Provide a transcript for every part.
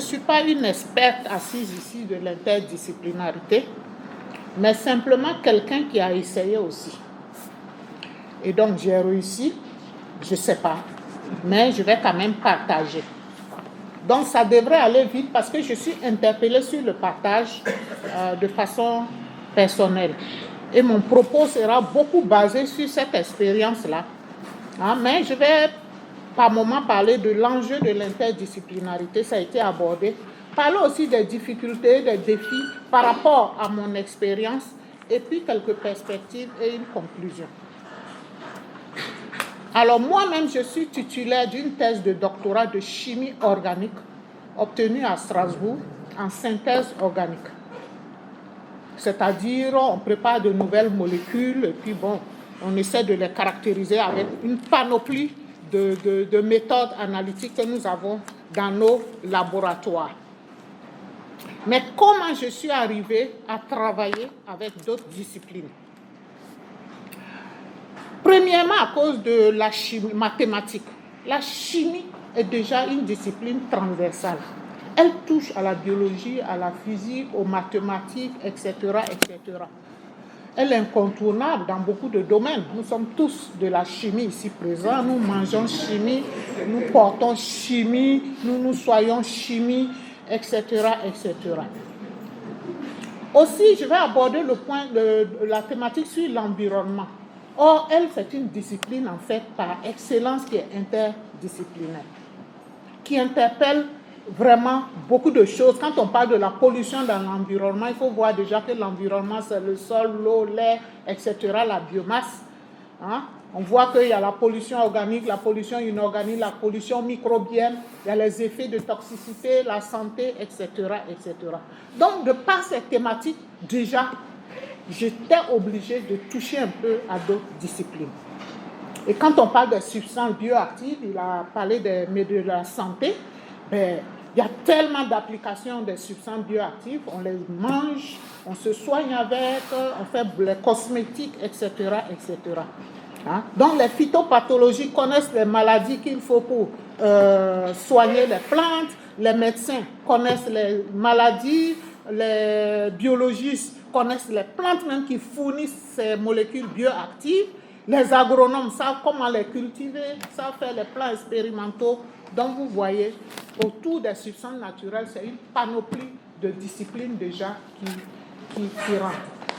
suis pas une experte assise ici de l'interdisciplinarité, mais simplement quelqu'un qui a essayé aussi. Et donc, j'ai réussi, je ne sais pas, mais je vais quand même partager. Donc, ça devrait aller vite parce que je suis interpellée sur le partage de façon personnelle. Et mon propos sera beaucoup basé sur cette expérience-là. Mais je vais par moment parler de l'enjeu de l'interdisciplinarité, ça a été abordé. Parler aussi des difficultés, des défis par rapport à mon expérience et puis quelques perspectives et une conclusion. Alors moi-même, je suis titulaire d'une thèse de doctorat de chimie organique obtenue à Strasbourg en synthèse organique. C'est-à-dire, on prépare de nouvelles molécules et puis bon, on essaie de les caractériser avec une panoplie de méthodes analytiques que nous avons dans nos laboratoires. Mais comment je suis arrivée à travailler avec d'autres disciplines? Premièrement, à cause de la chimie mathématique. La chimie est déjà une discipline transversale. Elle touche à la biologie, à la physique, aux mathématiques, etc., etc. Elle est incontournable dans beaucoup de domaines. Nous sommes tous de la chimie ici présents. Nous mangeons chimie, nous portons chimie, nous soyons chimie, etc., etc. Aussi, je vais aborder le point de la thématique sur l'environnement. Or, elle, c'est une discipline, en fait, par excellence qui est interdisciplinaire, qui interpelle vraiment beaucoup de choses. Quand on parle de la pollution dans l'environnement, il faut voir déjà que l'environnement, c'est le sol, l'eau, l'air, etc., la biomasse. On voit qu'il y a la pollution organique, la pollution inorganique, la pollution microbienne, il y a les effets de toxicité, la santé, etc., etc. Donc, de par cette thématique, déjà, j'étais obligée de toucher un peu à d'autres disciplines. Et quand on parle de substances bioactives, il a parlé de la santé, il y a tellement d'applications des substances bioactives, on les mange, on se soigne avec, on fait les cosmétiques, etc., etc. Donc les phytopathologies connaissent les maladies qu'il faut pour soigner les plantes, les médecins connaissent les maladies, les biologistes connaissent les plantes même qui fournissent ces molécules bioactives, les agronomes savent comment les cultiver, savent faire les plans expérimentaux. Donc vous voyez, autour des substances naturelles, c'est une panoplie de disciplines déjà qui rentrent.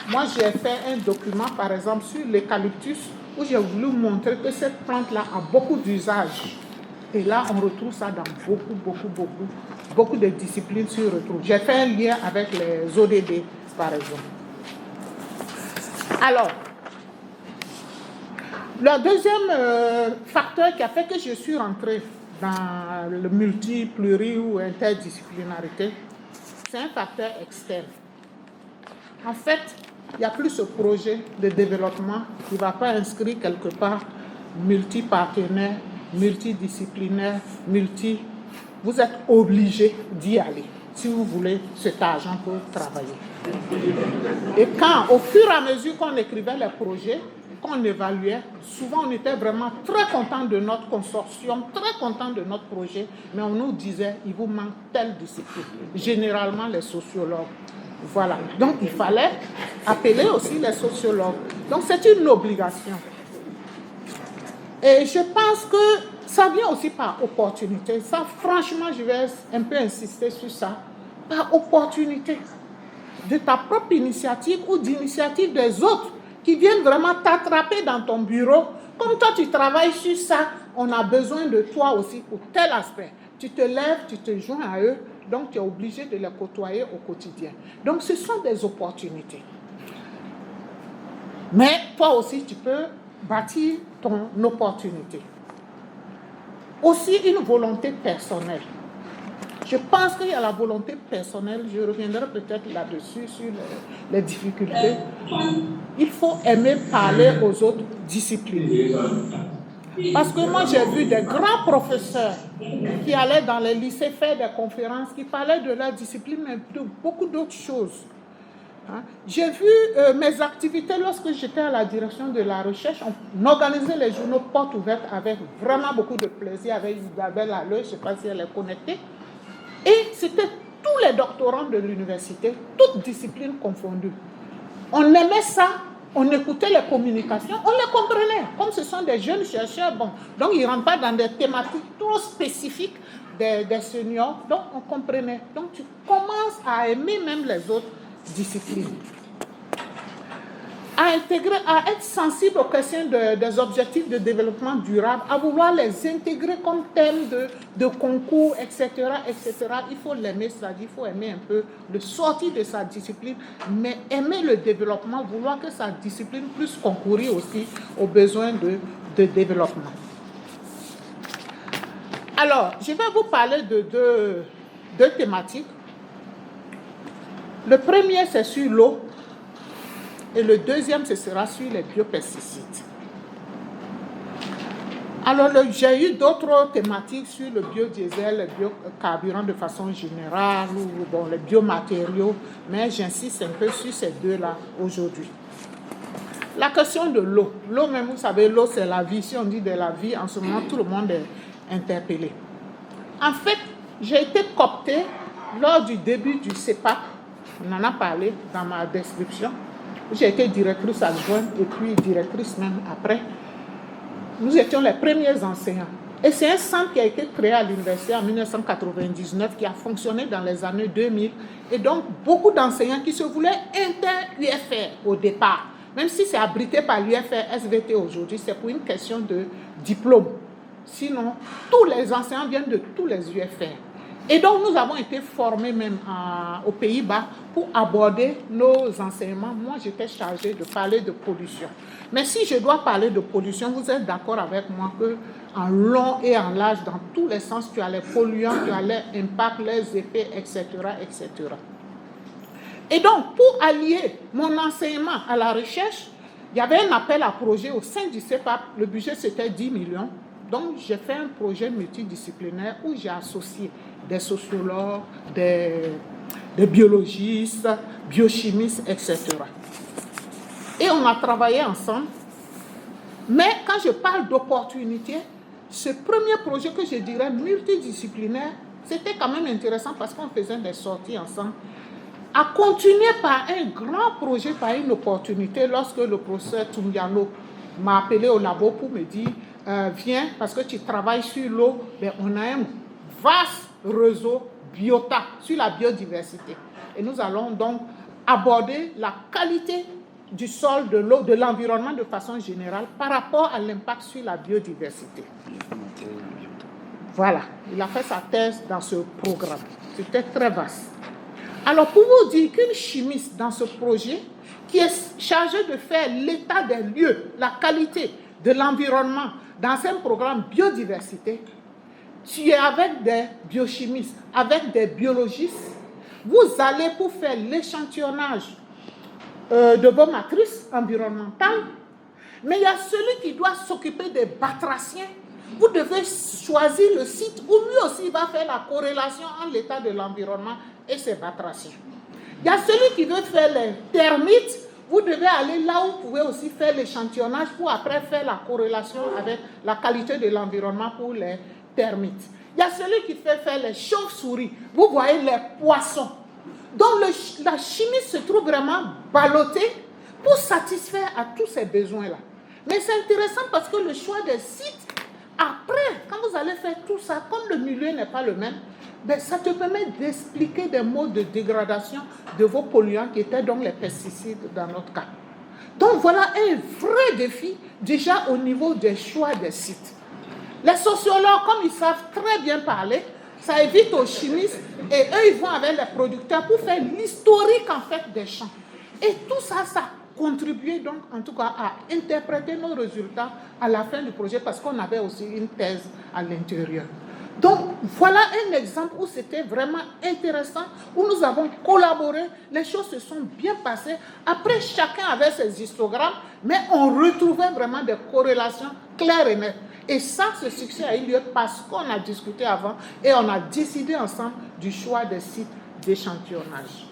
Moi, j'ai fait un document, par exemple, sur l'eucalyptus, où j'ai voulu montrer que cette plante-là a beaucoup d'usages. Et là, on retrouve ça dans beaucoup de disciplines se retrouvent. J'ai fait un lien avec les ODD, par exemple. Alors, le deuxième facteur qui a fait que je suis rentrée dans le multi-pluri ou interdisciplinarité, c'est un facteur externe. En fait, il n'y a plus ce projet de développement qui ne va pas inscrire quelque part multi-partenaire, multidisciplinaire, vous êtes obligé d'y aller si vous voulez cet argent pour travailler. Et quand, au fur et à mesure qu'on écrivait les projets, qu'on évaluait, souvent on était vraiment très content de notre consortium, très content de notre projet, mais on nous disait, il vous manque telle discipline. Généralement les sociologues. Voilà. Donc il fallait appeler aussi les sociologues. Donc c'est une obligation. Et je pense que ça vient aussi par opportunité. Ça, franchement, je vais un peu insister sur ça. Par opportunité. De ta propre initiative ou d'initiative des autres qui viennent vraiment t'attraper dans ton bureau. Comme toi, tu travailles sur ça, on a besoin de toi aussi pour tel aspect. Tu te lèves, tu te joins à eux, donc tu es obligé de les côtoyer au quotidien. Donc ce sont des opportunités. Mais toi aussi, tu peux bâtir ton opportunité. Aussi une volonté personnelle. Je pense qu'il y a la volonté personnelle, je reviendrai peut-être là-dessus sur les difficultés. Il faut aimer parler aux autres disciplines. Parce que moi, j'ai vu des grands professeurs qui allaient dans les lycées faire des conférences, qui parlaient de leur discipline, mais de beaucoup d'autres choses. J'ai vu mes activités lorsque j'étais à la direction de la recherche. On organisait les journaux portes ouvertes avec vraiment beaucoup de plaisir, avec Isabelle Halleux, je ne sais pas si elle est connectée. Et c'était tous les doctorants de l'université, toutes disciplines confondues. On aimait ça, on écoutait les communications, on les comprenait. Comme ce sont des jeunes chercheurs, bon, donc ils ne rentrent pas dans des thématiques trop spécifiques des seniors, donc on comprenait. Donc tu commences à aimer même les autres disciplines. À intégrer, à être sensible aux questions des objectifs de développement durable, à vouloir les intégrer comme thème de concours, etc., etc. Il faut l'aimer, c'est-à-dire il faut aimer un peu le sortir de sa discipline, mais aimer le développement, vouloir que sa discipline puisse concourir aussi aux besoins de développement. Alors, je vais vous parler de deux thématiques. Le premier, c'est sur l'eau. Et le deuxième, ce sera sur les biopesticides. Alors, j'ai eu d'autres thématiques sur le biodiesel, les biocarburants de façon générale, ou bon, les biomatériaux, mais j'insiste un peu sur ces deux-là aujourd'hui. La question de l'eau. L'eau, même, vous savez, l'eau, c'est la vie. Si on dit de la vie, en ce moment, tout le monde est interpellé. En fait, j'ai été cooptée lors du début du CEPAC. On en a parlé dans ma description. J'ai été directrice adjointe et puis directrice même après. Nous étions les premiers enseignants. Et c'est un centre qui a été créé à l'université en 1999, qui a fonctionné dans les années 2000. Et donc, beaucoup d'enseignants qui se voulaient inter-UFR au départ. Même si c'est abrité par l'UFR SVT aujourd'hui, c'est pour une question de diplôme. Sinon, tous les enseignants viennent de tous les UFR. Et donc, nous avons été formés même aux Pays-Bas pour aborder nos enseignements. Moi, j'étais chargée de parler de pollution. Mais si je dois parler de pollution, vous êtes d'accord avec moi qu'en long et en large, dans tous les sens, tu as les polluants, tu as les impacts, les effets, etc., etc. Et donc, pour allier mon enseignement à la recherche, il y avait un appel à projet au sein du CEPAP. Le budget, c'était 10 millions. Donc, j'ai fait un projet multidisciplinaire où j'ai associé des sociologues, des biologistes, biochimistes, etc. Et on a travaillé ensemble. Mais quand je parle d'opportunité, ce premier projet que je dirais multidisciplinaire, c'était quand même intéressant parce qu'on faisait des sorties ensemble, a continué par un grand projet, par une opportunité, lorsque le professeur Tungiano m'a appelé au labo pour me dire viens, parce que tu travailles sur l'eau, mais on a un vaste réseau biota sur la biodiversité. Et nous allons donc aborder la qualité du sol, de l'eau, de l'environnement de façon générale par rapport à l'impact sur la biodiversité. Voilà, il a fait sa thèse dans ce programme. C'était très vaste. Alors, pour vous dire qu'une chimiste dans ce projet, qui est chargée de faire l'état des lieux, la qualité de l'environnement dans un programme biodiversité, tu es avec des biochimistes, avec des biologistes, vous allez pour faire l'échantillonnage de vos matrices environnementales, mais il y a celui qui doit s'occuper des batraciens. Vous devez choisir le site où lui aussi va faire la corrélation entre l'état de l'environnement et ses batraciens. Il y a celui qui veut faire les termites. Vous devez aller là où vous pouvez aussi faire l'échantillonnage pour après faire la corrélation avec la qualité de l'environnement pour les termites. Il y a celui qui fait faire les chauves-souris. Vous voyez les poissons. Donc la chimie se trouve vraiment ballottée pour satisfaire à tous ces besoins-là. Mais c'est intéressant parce que le choix des sites, après, quand vous allez faire tout ça, comme le milieu n'est pas le même, ben, ça te permet d'expliquer des modes de dégradation de vos polluants qui étaient donc les pesticides dans notre cas. Donc voilà un vrai défi déjà au niveau des choix des sites. Les sociologues, comme ils savent très bien parler, ça évite aux chimistes et eux ils vont avec les producteurs pour faire l'historique en fait des champs. Et tout ça, ça contribué donc en tout cas à interpréter nos résultats à la fin du projet parce qu'on avait aussi une thèse à l'intérieur. Donc, voilà un exemple où c'était vraiment intéressant, où nous avons collaboré, les choses se sont bien passées. Après, chacun avait ses histogrammes, mais on retrouvait vraiment des corrélations claires et nettes. Et ça, ce succès a eu lieu parce qu'on a discuté avant et on a décidé ensemble du choix des sites d'échantillonnage.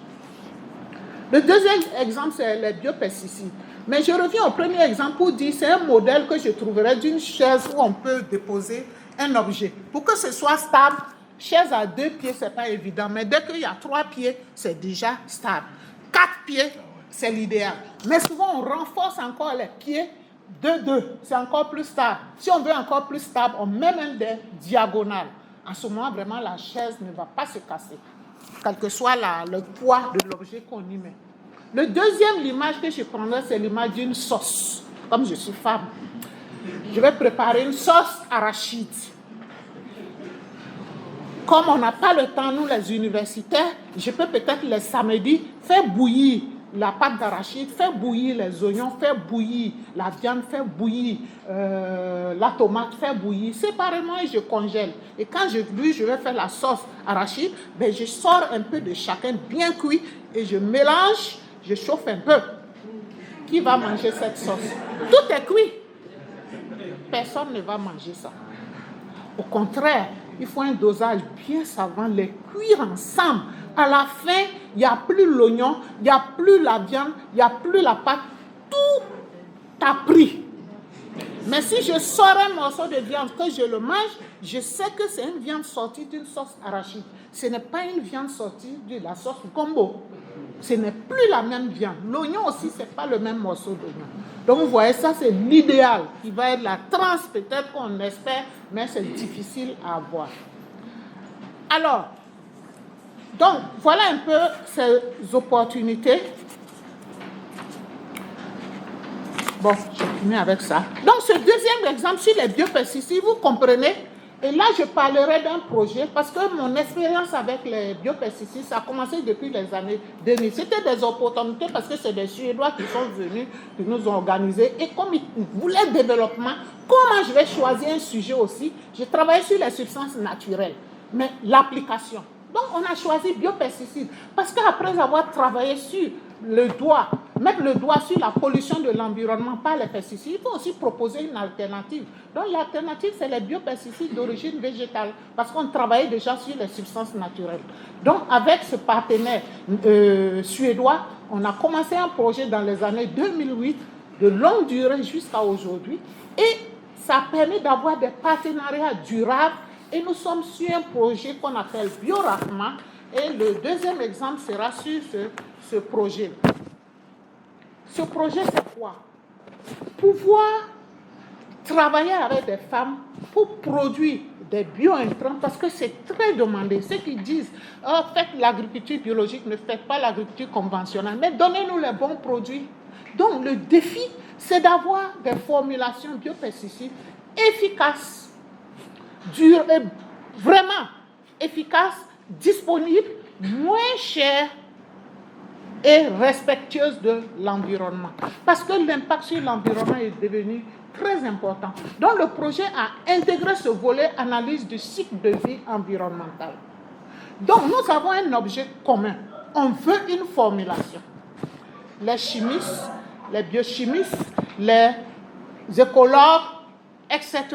Le deuxième exemple, c'est les biopesticides. Mais je reviens au premier exemple pour dire c'est un modèle que je trouverais d'une chaise où on peut déposer un objet. Pour que ce soit stable, Chaise à 2 pieds, ce n'est pas évident, mais dès qu'il y a 3 pieds, c'est déjà stable. 4 pieds, c'est l'idéal. Mais souvent, on renforce encore les pieds de 2, c'est encore plus stable. Si on veut encore plus stable, on met même des diagonales. En ce moment, vraiment, la chaise ne va pas se casser, quel que soit le poids de l'objet qu'on y met. Le deuxième, l'image que je prendrai, c'est l'image d'une sauce. Comme je suis femme, je vais préparer une sauce arachide. Comme on n'a pas le temps, nous les universitaires, je peux peut-être les samedis faire bouillir la pâte d'arachide, faire bouillir les oignons, faire bouillir la viande, faire bouillir la tomate, faire bouillir séparément et je congèle. Et quand je vais faire la sauce arachide, ben je sors un peu de chacun bien cuit et je mélange, je chauffe un peu. Qui va manger cette sauce? Tout est cuit. Personne ne va manger ça. Au contraire, il faut un dosage bien savant, les cuire ensemble. À la fin, il n'y a plus l'oignon, il n'y a plus la viande, il n'y a plus la pâte. Tout a pris. Mais si je sors un morceau de viande, que je le mange, je sais que c'est une viande sortie d'une sauce arachide. Ce n'est pas une viande sortie de la sauce gombo. Ce n'est plus la même viande. L'oignon aussi, ce n'est pas le même morceau d'oignon. Donc, vous voyez, ça, c'est l'idéal qui va être la transe, peut-être qu'on espère, mais c'est difficile à avoir. Alors, donc, voilà un peu ces opportunités. Bon, je finis avec ça. Donc, ce deuxième exemple sur les biopesticides, vous comprenez. Et là, je parlerai d'un projet parce que mon expérience avec les biopesticides, ça a commencé depuis les années 2000. C'était des opportunités parce que c'est des Suédois qui sont venus, qui nous ont organisés. Et comme ils voulaient développement, comment je vais choisir un sujet aussi? J'ai travaillé sur les substances naturelles, mais l'application. Donc, on a choisi biopesticides parce qu'après avoir travaillé sur mettre le doigt sur la pollution de l'environnement par les pesticides, il faut aussi proposer une alternative. Donc, l'alternative, c'est les biopesticides d'origine végétale parce qu'on travaillait déjà sur les substances naturelles. Donc, avec ce partenaire suédois, on a commencé un projet dans les années 2008 de longue durée jusqu'à aujourd'hui et ça permet d'avoir des partenariats durables. Et nous sommes sur un projet qu'on appelle Biorahma. Et le deuxième exemple sera sur ce projet. Ce projet, c'est quoi? Pouvoir travailler avec des femmes pour produire des biointrants parce que c'est très demandé. Ceux qui disent faites l'agriculture biologique, ne faites pas l'agriculture conventionnelle, mais donnez-nous les bons produits. Donc, le défi, c'est d'avoir des formulations biopesticides efficaces, vraiment efficace, disponible, moins cher et respectueuse de l'environnement. Parce que l'impact sur l'environnement est devenu très important. Donc le projet a intégré ce volet analyse du cycle de vie environnemental. Donc nous avons un objet commun. On veut une formulation. Les chimistes, les biochimistes, les écologues, etc.,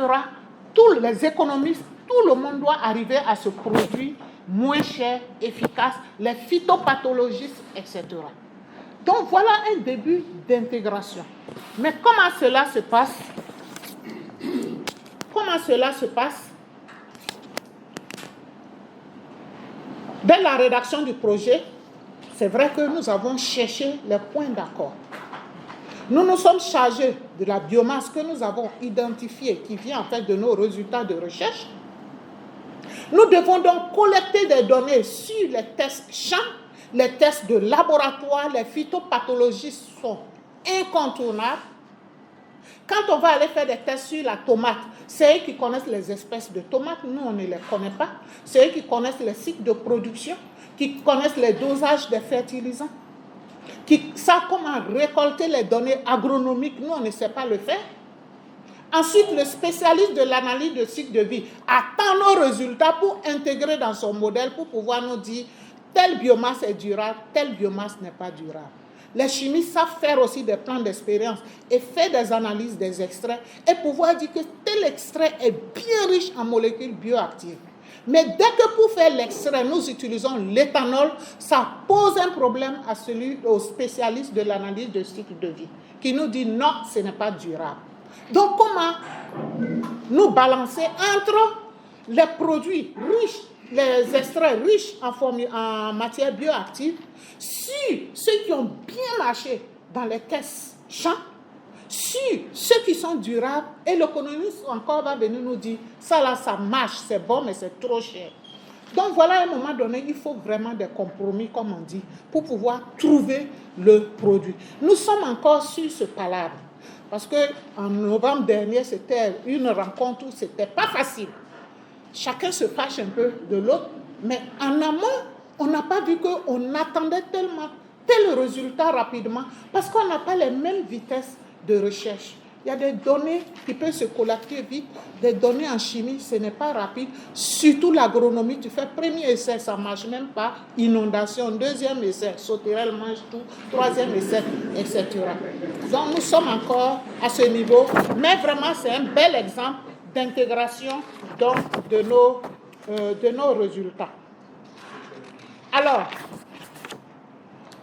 tous les économistes, tout le monde doit arriver à ce produit moins cher, efficace, les phytopathologistes, etc. Donc voilà un début d'intégration. Mais comment cela se passe? Comment cela se passe? Dès la rédaction du projet, c'est vrai que nous avons cherché les points d'accord. Nous nous sommes chargés de la biomasse que nous avons identifiée, qui vient en fait de nos résultats de recherche. Nous devons donc collecter des données sur les tests champs, les tests de laboratoire, les phytopathologistes sont incontournables. Quand on va aller faire des tests sur la tomate, c'est eux qui connaissent les espèces de tomates, nous on ne les connaît pas. C'est eux qui connaissent les cycles de production, qui connaissent les dosages des fertilisants, qui savent comment récolter les données agronomiques, nous on ne sait pas le faire. Ensuite, le spécialiste de l'analyse de cycle de vie attend nos résultats pour intégrer dans son modèle, pour pouvoir nous dire telle biomasse est durable, telle biomasse n'est pas durable. Les chimistes savent faire aussi des plans d'expérience et faire des analyses des extraits et pouvoir dire que tel extrait est bien riche en molécules bioactives. Mais dès que pour faire l'extrait, nous utilisons l'éthanol, ça pose un problème au spécialiste de l'analyse de cycle de vie qui nous dit non, ce n'est pas durable. Donc, comment nous balancer entre les produits riches les extraits riches en matière bioactive, sur ceux qui ont bien marché dans les caisses champs, sur ceux qui sont durables, et l'économiste encore va venir nous dire, ça là, ça marche, c'est bon, mais c'est trop cher. Donc voilà, à un moment donné, il faut vraiment des compromis, comme on dit, pour pouvoir trouver le produit. Nous sommes encore sur ce palabre, parce qu'en novembre dernier, c'était une rencontre où c'était pas facile. Chacun se fâche un peu de l'autre, mais en amont, on n'a pas vu qu'on attendait tellement tel résultat rapidement, parce qu'on n'a pas les mêmes vitesses de recherche. Il y a des données qui peuvent se collecter vite, des données en chimie, ce n'est pas rapide. Surtout l'agronomie, tu fais premier essai, ça ne marche même pas, inondation, deuxième essai, sauterelle mange tout, troisième essai, etc. Donc nous sommes encore à ce niveau, mais vraiment c'est un bel exemple d'intégration donc, de nos résultats. Alors,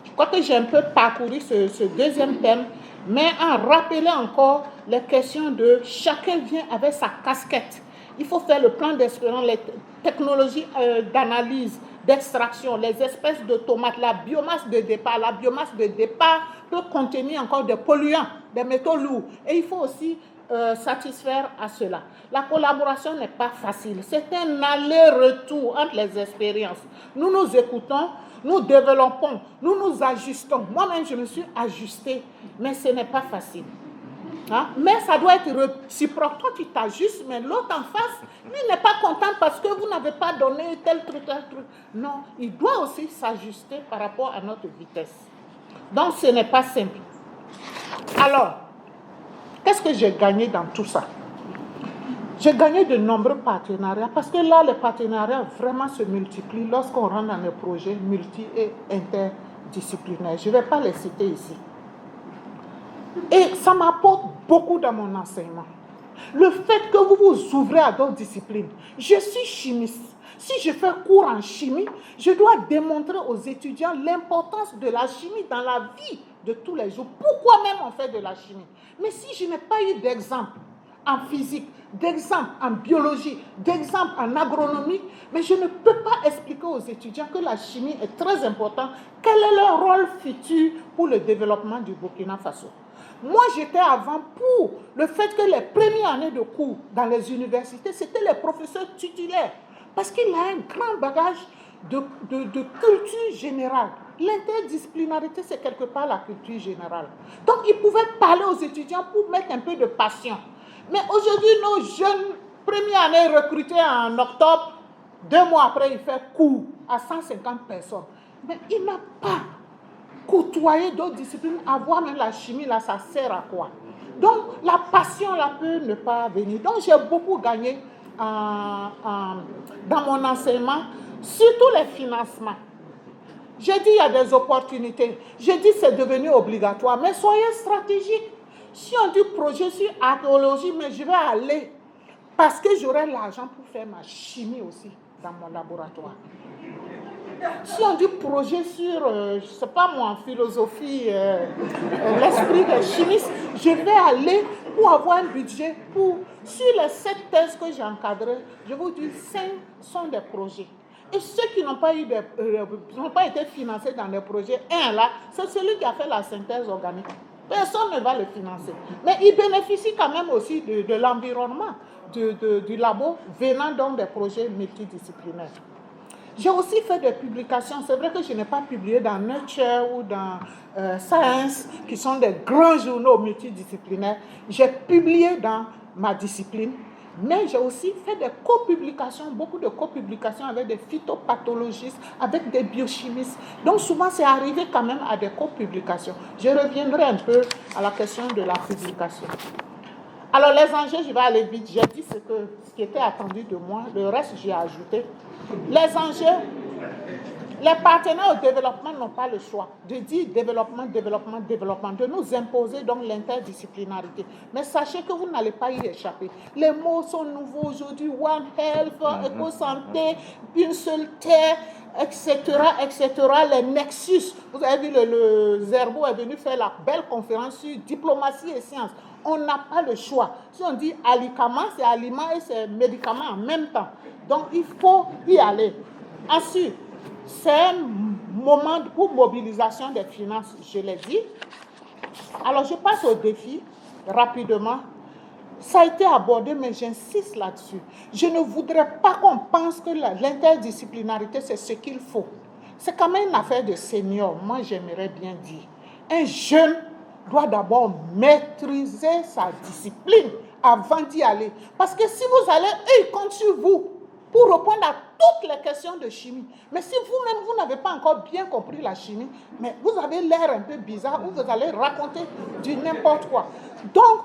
je crois que j'ai un peu parcouru ce deuxième thème, mais en rappelant encore les questions de chacun vient avec sa casquette. Il faut faire le plan d'expérience, les technologies d'analyse, d'extraction, les espèces de tomates, la biomasse de départ. La biomasse de départ peut contenir encore des polluants, des métaux lourds. Et il faut aussi satisfaire à cela. La collaboration n'est pas facile. C'est un aller-retour entre les expériences. Nous nous écoutons, nous développons, nous nous ajustons. Moi-même, je me suis ajustée, mais ce n'est pas facile. Hein? Mais ça doit être réciproque. Toi, tu t'ajustes, mais l'autre en face, lui n'est pas content parce que vous n'avez pas donné tel truc, tel truc. Non, il doit aussi s'ajuster par rapport à notre vitesse. Donc, ce n'est pas simple. Alors, qu'est-ce que j'ai gagné dans tout ça? J'ai gagné de nombreux partenariats parce que là, les partenariats vraiment se multiplient lorsqu'on rentre dans des projets multi- et interdisciplinaires. Je ne vais pas les citer ici. Et ça m'apporte beaucoup dans mon enseignement. Le fait que vous vous ouvrez à d'autres disciplines. Je suis chimiste. Si je fais cours en chimie, je dois démontrer aux étudiants l'importance de la chimie dans la vie de tous les jours. Pourquoi même on fait de la chimie? Mais si je n'ai pas eu d'exemple en physique, d'exemple en biologie, d'exemple en agronomie, mais je ne peux pas expliquer aux étudiants que la chimie est très importante. Quel est leur rôle futur pour le développement du Burkina Faso? Moi, j'étais avant pour le fait que les premières années de cours dans les universités, c'était les professeurs titulaires. Parce qu'il a un grand bagage de culture générale. L'interdisciplinarité, c'est quelque part la culture générale. Donc, il pouvait parler aux étudiants pour mettre un peu de passion. Mais aujourd'hui, nos jeunes, première année recrutés en octobre, 2 mois après, il fait cours à 150 personnes. Mais il n'a pas côtoyer d'autres disciplines, avoir même la chimie, là, ça sert à quoi? Donc, la passion, là, peut ne pas venir. Donc, j'ai beaucoup gagné dans mon enseignement, surtout les financements. J'ai dit, il y a des opportunités. J'ai dit, c'est devenu obligatoire. Mais soyez stratégiques. Si on dit projet sur archéologie, mais je vais aller parce que j'aurai l'argent pour faire ma chimie aussi dans mon laboratoire. Si on dit projet sur, je ne sais pas moi, en philosophie, l'esprit des chimistes, je vais aller pour avoir un budget sur les 7 thèses que j'ai encadrées, je vous dis 5 sont des projets. Et ceux qui n'ont pas été financés dans les projets, un là, c'est celui qui a fait la synthèse organique. Personne ne va le financer. Mais il bénéficie quand même aussi de l'environnement du labo venant donc des projets multidisciplinaires. J'ai aussi fait des publications. C'est vrai que je n'ai pas publié dans Nature ou dans Science, qui sont des grands journaux multidisciplinaires. J'ai publié dans ma discipline, mais j'ai aussi fait des copublications, beaucoup de copublications avec des phytopathologistes, avec des biochimistes. Donc souvent, c'est arrivé quand même à des copublications. Je reviendrai un peu à la question de la publication. Alors les enjeux, je vais aller vite. J'ai dit ce qui était attendu de moi. Le reste, j'ai ajouté. Les enjeux, les partenaires au développement n'ont pas le choix de dire développement, de nous imposer donc l'interdisciplinarité. Mais sachez que vous n'allez pas y échapper. Les mots sont nouveaux aujourd'hui, One Health, éco-santé, une seule terre, etc., etc., les nexus. Vous avez vu, le Zerbo est venu faire la belle conférence sur diplomatie et sciences. On n'a pas le choix. Si on dit alicament, c'est aliment et c'est médicament en même temps. Donc, il faut y aller. Ensuite, c'est un moment pour mobilisation des finances, je l'ai dit. Alors, je passe au défi rapidement. Ça a été abordé, mais j'insiste là-dessus. Je ne voudrais pas qu'on pense que l'interdisciplinarité, c'est ce qu'il faut. C'est quand même une affaire de senior, moi j'aimerais bien dire. Un jeune doit d'abord maîtriser sa discipline avant d'y aller. Parce que si vous allez, eux, ils comptent sur vous pour répondre à toutes les questions de chimie. Mais si vous-même, vous n'avez pas encore bien compris la chimie, mais vous avez l'air un peu bizarre ou vous allez raconter du n'importe quoi. Donc,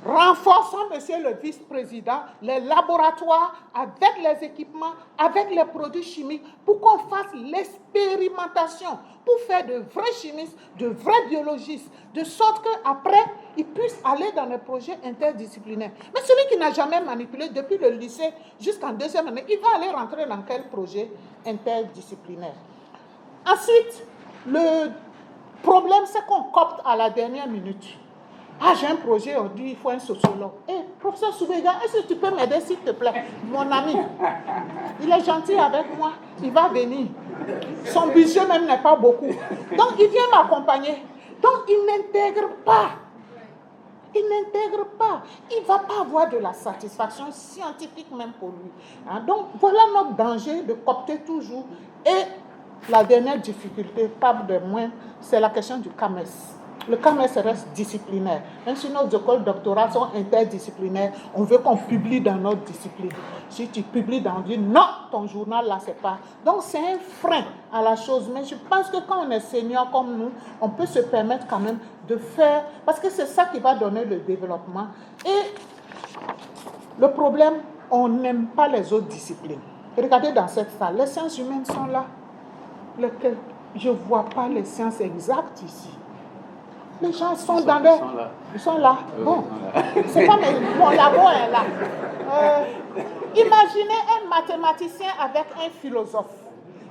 renforçons, monsieur le vice-président, les laboratoires avec les équipements, avec les produits chimiques, pour qu'on fasse l'expérimentation, pour faire de vrais chimistes, de vrais biologistes, de sorte qu'après, ils puissent aller dans les projets interdisciplinaires. Mais celui qui n'a jamais manipulé depuis le lycée jusqu'en deuxième année, il va aller rentrer dans quel projet interdisciplinaire? Ensuite, le problème, c'est qu'on copte à la dernière minute. Ah, j'ai un projet, on dit il faut un sociologue. Professeur Soubega, est-ce que tu peux m'aider s'il te plaît? Mon ami, il est gentil avec moi, il va venir. Son budget même n'est pas beaucoup. Donc, il vient m'accompagner. Donc, il n'intègre pas. Il n'intègre pas. Il ne va pas avoir de la satisfaction scientifique même pour lui. Donc, voilà notre danger de copter toujours. Et la dernière difficulté, pas de moins, c'est la question du CAMES. Le CAMES reste disciplinaire. Même si nos écoles doctorales sont interdisciplinaires, on veut qu'on publie dans notre discipline. Si tu publies dans une, non, ton journal là, c'est pas. Donc, c'est un frein à la chose. Mais je pense que quand on est senior comme nous, on peut se permettre quand même de faire, parce que c'est ça qui va donner le développement. Et le problème, on n'aime pas les autres disciplines. Regardez dans cette salle, les sciences humaines sont là. Je ne vois pas les sciences exactes ici. Les gens sont dans leur... Ils sont là. Bon, c'est pas mon labo est là. Imaginez un mathématicien avec un philosophe.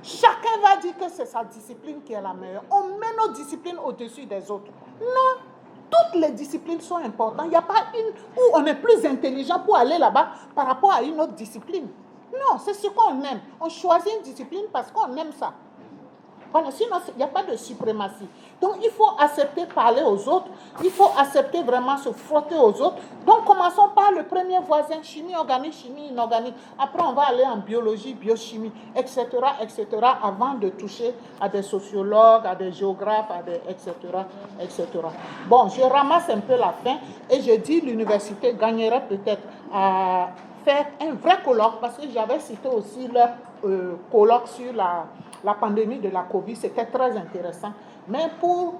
Chacun va dire que c'est sa discipline qui est la meilleure. On met nos disciplines au-dessus des autres. Non, toutes les disciplines sont importantes. Il n'y a pas une où on est plus intelligent pour aller là-bas par rapport à une autre discipline. Non, c'est ce qu'on aime. On choisit une discipline parce qu'on aime ça. Voilà, sinon, il n'y a pas de suprématie. Donc, il faut accepter parler aux autres. Il faut accepter vraiment se frotter aux autres. Donc, commençons par le premier voisin, chimie organique, chimie inorganique. Après, on va aller en biologie, biochimie, etc., etc., avant de toucher à des sociologues, à des géographes, etc., etc. Bon, je ramasse un peu la fin et je dis l'université gagnerait peut-être à faire un vrai colloque, parce que j'avais cité aussi leur colloque sur la pandémie de la Covid, c'était très intéressant, mais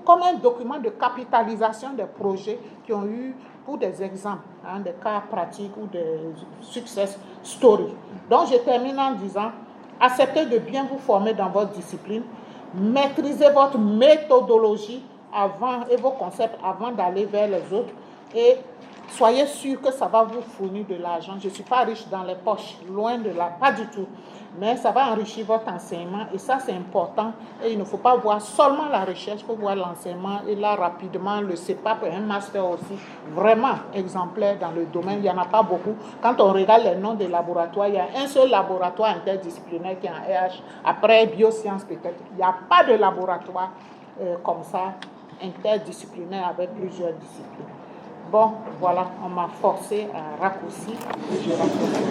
comme un document de capitalisation des projets qui ont eu pour des exemples, des cas pratiques ou des success stories. Donc, je termine en disant, acceptez de bien vous former dans votre discipline, maîtrisez votre méthodologie et vos concepts avant d'aller vers les autres, et soyez sûr que ça va vous fournir de l'argent. Je ne suis pas riche dans les poches, loin de là, pas du tout. Mais ça va enrichir votre enseignement et ça, c'est important. Et il ne faut pas voir seulement la recherche, il faut voir l'enseignement. Et là, rapidement, le CEPAP est un master aussi vraiment exemplaire dans le domaine. Il n'y en a pas beaucoup. Quand on regarde les noms des laboratoires, il y a un seul laboratoire interdisciplinaire qui est en RH. Après, biosciences peut-être. Il n'y a pas de laboratoire comme ça, interdisciplinaire avec plusieurs disciplines. Bon, voilà, on m'a forcé à raccourcir. Je raccourcis.